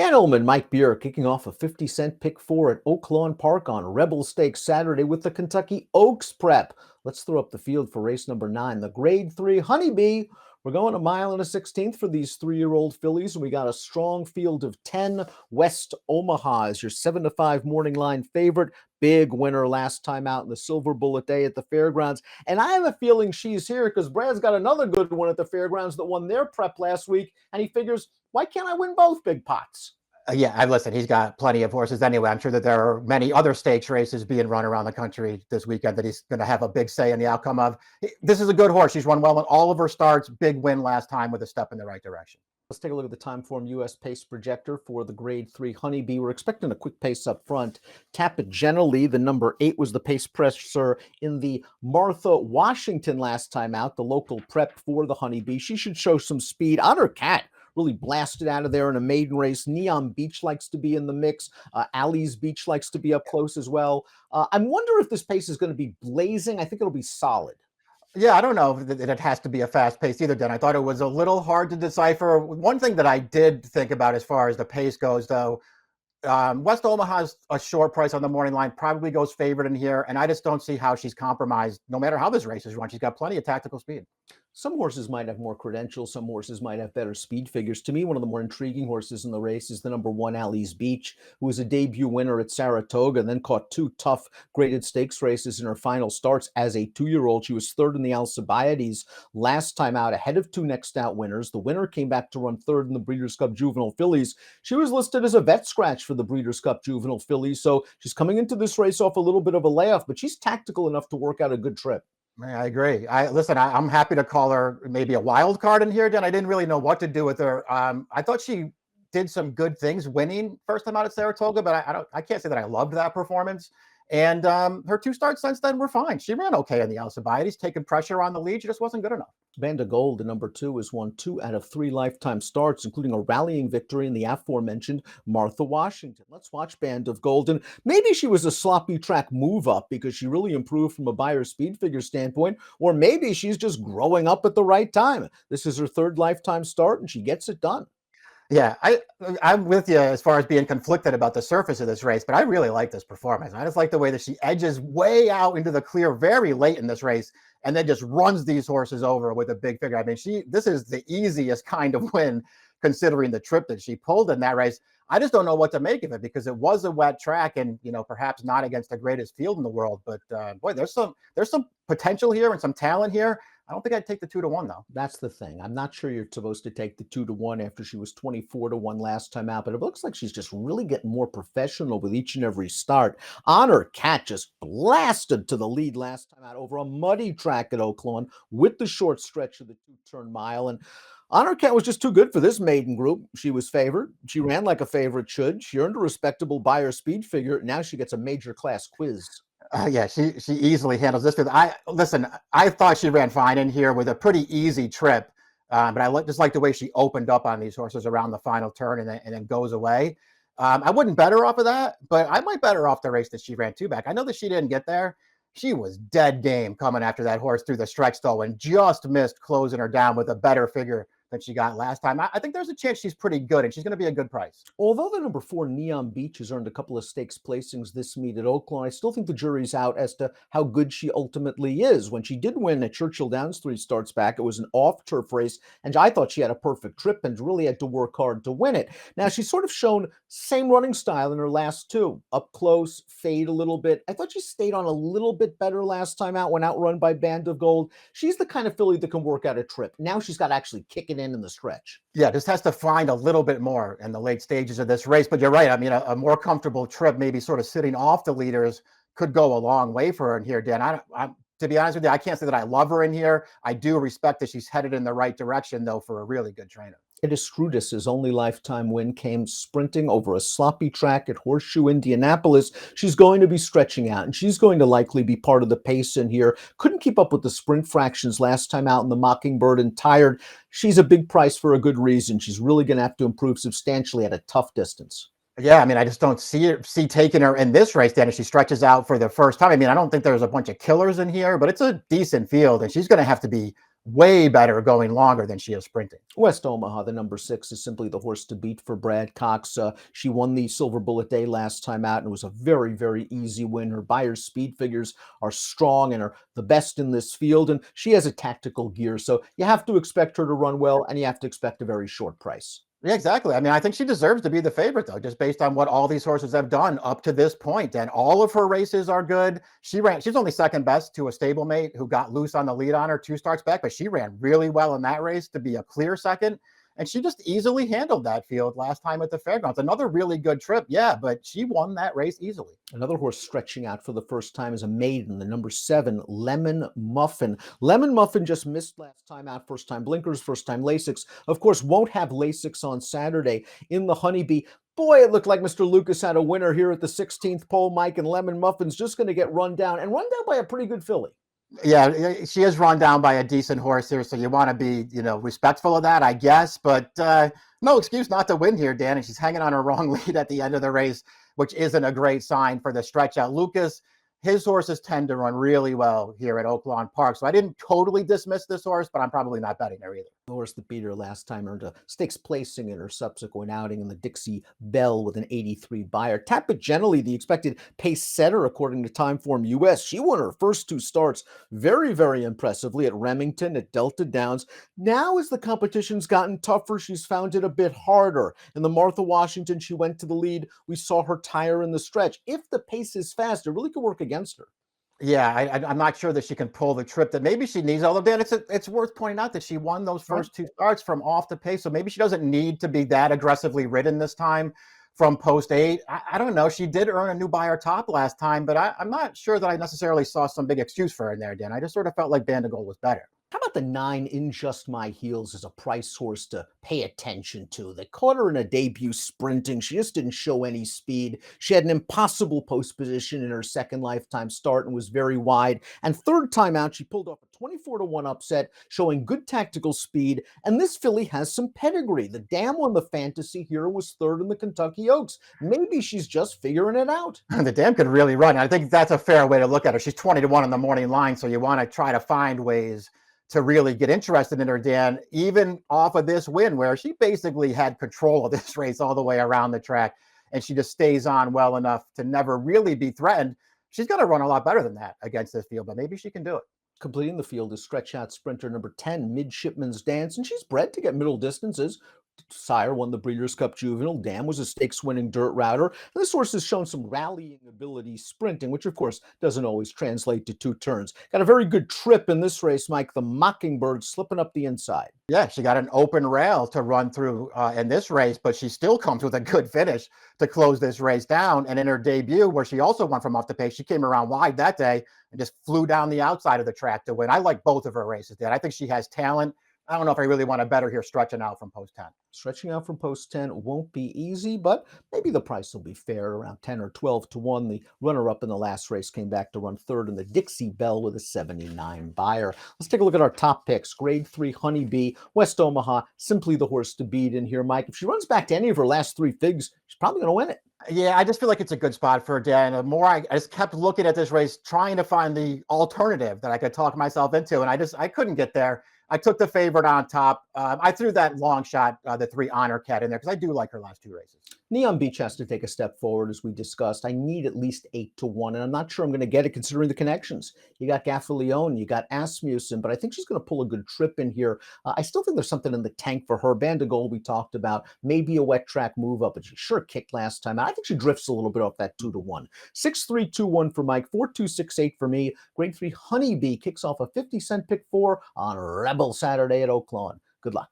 Dan Illman, Mike Beer kicking off a 50-cent pick four at Oaklawn Park on Rebel Stakes Saturday with the Kentucky Oaks Prep. Let's throw up the field for race number 9, the Grade 3 Honeybee. We're going a mile and a 16th for these 3-year-old fillies, and we got a strong field of 10. West Omaha is your 7-5 morning line favorite. Big winner last time out in the Silver Bullet Day at the fairgrounds. And I have a feeling she's here because Brad's got another good one at the fairgrounds that won their prep last week, and he figures, why can't I win both big pots? Yeah, I listen. He's got plenty of horses anyway. I'm sure that there are many other stakes races being run around the country this weekend that he's going to have a big say in the outcome of. This is a good horse. She's run well in all of her starts. Big win last time with a step in the right direction. Let's take a look at the Timeform US pace projector for the Grade 3 Honeybee. We're expecting a quick pace up front. Tap it gently. The number 8 was the pace presser in the Martha Washington last time out, the local prep for the Honeybee. She should show some speed. Honor Cat really blasted out of there in a maiden race. Neon Beach likes to be in the mix. Alley's Beach likes to be up close as well. I wonder if this pace is going to be blazing. I think it'll be solid. Yeah, I don't know that it has to be a fast pace either, Dan. I thought it was a little hard to decipher. One thing that I did think about as far as the pace goes, though, West Omaha's a short price on the morning line, probably goes favorite in here, and I just don't see how she's compromised no matter how this race is run. She's got plenty of tactical speed. Some horses might have more credentials. Some horses might have better speed figures. To me, one of the more intriguing horses in the race is the number 1, Alley's Beach, who was a debut winner at Saratoga and then caught 2 tough graded stakes races in her final starts as a 2-year-old. She was 3rd in the Alcibiades last time out, ahead of 2 next out winners. The winner came back to run 3rd in the Breeders' Cup Juvenile Fillies. She was listed as a vet scratch for the Breeders' Cup Juvenile Fillies, so she's coming into this race off a little bit of a layoff, but she's tactical enough to work out a good trip. I agree. I'm happy to call her maybe a wild card in here, Dan. I didn't really know what to do with her. I thought she did some good things winning first time out at Saratoga, but I can't say that I loved that performance. And her 2 starts since then were fine. She ran okay in the Alcibiades, taking pressure on the lead. She just wasn't good enough. Band of Gold, the number 2, has won 2 out of 3 lifetime starts, including a rallying victory in the aforementioned Martha Washington. Let's watch Band of Gold. And maybe she was a sloppy track move up because she really improved from a buyer speed figure standpoint, or maybe she's just growing up at the right time. This is her 3rd lifetime start, and she gets it done. Yeah, I'm with you as far as being conflicted about the surface of this race, but I really like this performance. I just like the way that she edges way out into the clear very late in this race and then just runs these horses over with a big figure. I mean, this is the easiest kind of win considering the trip that she pulled in that race. I just don't know what to make of it because it was a wet track and, perhaps not against the greatest field in the world, but boy, there's some potential here and some talent here. I don't think I'd take the 2-1 though. That's the thing. I'm not sure you're supposed to take the 2-1 after she was 24-1 last time out, but it looks like she's just really getting more professional with each and every start. Honor Cat just blasted to the lead last time out over a muddy track at Oaklawn with the short stretch of the 2-turn mile. And Honor Cat was just too good for this maiden group. She was favored. She ran like a favorite should. She earned a respectable buyer speed figure. Now she gets a major class quiz. Yeah, she easily handles this. I thought she ran fine in here with a pretty easy trip, but I just like the way she opened up on these horses around the final turn and then goes away. I wouldn't bet her off of that, but I might bet her off the race that she ran 2 back. I know that she didn't get there. She was dead game coming after that horse through the stretch though and just missed closing her down with a better figure than she got last time. I think there's a chance she's pretty good and she's going to be a good price. Although the number 4 Neon Beach has earned a couple of stakes placings this meet at Oaklawn, I still think the jury's out as to how good she ultimately is. When she did win at Churchill Downs 3 starts back, it was an off-turf race, and I thought she had a perfect trip and really had to work hard to win it. Now, she's sort of shown same running style in her last 2. Up close, fade a little bit. I thought she stayed on a little bit better last time out when outrun by Band of Gold. She's the kind of filly that can work out a trip. Now she's got to actually kick it in the stretch. Yeah, just has to find a little bit more in the late stages of this race. But you're right. I mean, a more comfortable trip, maybe sort of sitting off the leaders, could go a long way for her in here, Dan. To be honest with you, I can't say that I love her in here. I do respect that she's headed in the right direction, though, for a really good trainer. Scrudis' only lifetime win came sprinting over a sloppy track at Horseshoe, Indianapolis. She's going to be stretching out, and she's going to likely be part of the pace in here. Couldn't keep up with the sprint fractions last time out in the Mockingbird and tired. She's a big price for a good reason. She's really going to have to improve substantially at a tough distance. Yeah, I mean, I just don't see taking her in this race, Dan, if she stretches out for the first time. I mean, I don't think there's a bunch of killers in here, but it's a decent field, and she's going to have to be way better going longer than she is sprinting. West Omaha, the number 6, is simply the horse to beat for Brad Cox. She won the Silver Bullet Day last time out, and it was a very, very easy win. Her Buyer's speed figures are strong and are the best in this field, and she has a tactical gear. So you have to expect her to run well, and you have to expect a very short price. Yeah, exactly. I mean, I think she deserves to be the favorite, though, just based on what all these horses have done up to this point. And all of her races are good. She's only second best to a stablemate who got loose on the lead on her 2 starts back, but she ran really well in that race to be a clear second. And she just easily handled that field last time at the fairgrounds. Another really good trip, yeah, but she won that race easily. Another horse stretching out for the first time is a maiden, the number 7, Lemon Muffin. Lemon Muffin just missed last time out, first time blinkers, first time Lasix. Of course, won't have Lasix on Saturday in the Honeybee. Boy, it looked like Mr. Lucas had a winner here at the 16th pole, Mike, and Lemon Muffin's just going to get run down by a pretty good filly. Yeah, she is run down by a decent horse here, so you want to be, respectful of that, I guess. But no excuse not to win here, Dan. And she's hanging on her wrong lead at the end of the race, which isn't a great sign for the stretch out. Lucas, his horses tend to run really well here at Oaklawn Park, so I didn't totally dismiss this horse, but I'm probably not betting her either. The horse that beat her last time earned a stakes placing in her subsequent outing in the Dixie Bell with an 83 buyer. Tapit Gently, the expected pace setter according to Timeform US. She won her first 2 starts very, very impressively at Remington, at Delta Downs. Now, as the competition's gotten tougher, she's found it a bit harder. In the Martha Washington, she went to the lead. We saw her tire in the stretch. If the pace is fast, it really could work against her. Yeah, I'm not sure that she can pull the trip that maybe she needs. Although, Dan, it's worth pointing out that she won those first 2 starts from off the pace, so maybe she doesn't need to be that aggressively ridden this time from post 8. I don't know. She did earn a new buyer top last time, but I'm not sure that I necessarily saw some big excuse for her in there, Dan. I just sort of felt like Bandigol was better. How about the 9 In Just My Heels as a price horse to pay attention to? They caught her in a debut sprinting. She just didn't show any speed. She had an impossible post position in her second lifetime start and was very wide. And third time out, she pulled off a 24-1 upset, showing good tactical speed. And this filly has some pedigree. The Dam won the Fantasy Hero, was third in the Kentucky Oaks. Maybe she's just figuring it out. The Dam could really run. I think that's a fair way to look at her. She's 20-1 on the morning line, so you want to try to find ways to really get interested in her, Dan, even off of this win where she basically had control of this race all the way around the track, and she just stays on well enough to never really be threatened. She's going to run a lot better than that against this field, but maybe she can do it. Completing the field is stretch out sprinter number 10, Midshipman's Dance, and she's bred to get middle distances. Sire won the Breeders' Cup Juvenile. Dam was a stakes-winning dirt router. And this horse has shown some rallying ability sprinting, which, of course, doesn't always translate to 2 turns. Got a very good trip in this race, Mike. The Mockingbird slipping up the inside. Yeah, she got an open rail to run through in this race, but she still comes with a good finish to close this race down. And in her debut, where she also won from off the pace, she came around wide that day and just flew down the outside of the track to win. I like both of her races, Dan. I think she has talent. I don't know if I really want to bet her here stretching out from post 10. Stretching out from post 10 won't be easy, but maybe the price will be fair, around 10 or 12-1. The runner-up in the last race came back to run third in the Dixie Bell with a 79 buyer. Let's take a look at our top picks. Grade 3 Honeybee, West Omaha, simply the horse to beat in here, Mike. If she runs back to any of her last 3 figs, she's probably going to win it. Yeah, I just feel like it's a good spot for her, Dan. The more I just kept looking at this race, trying to find the alternative that I could talk myself into, and I couldn't get there. I took the favorite on top. I threw that long shot, the 3 Honor Cat in there, because I do like her last 2 races. Neon Beach has to take a step forward, as we discussed. I need at least 8-1, and I'm not sure I'm going to get it considering the connections. You got Gaffalione, you got Asmussen, but I think she's going to pull a good trip in here. I still think there's something in the tank for her. Bandigol, we talked about, maybe a wet track move up, but she sure kicked last time. I think she drifts a little bit off that 2-1. 6-3-2-1 for Mike, 4-2-6-8 for me. Grade 3 Honeybee kicks off a 50-cent pick 4 on Rebel Saturday at Oaklawn. Good luck.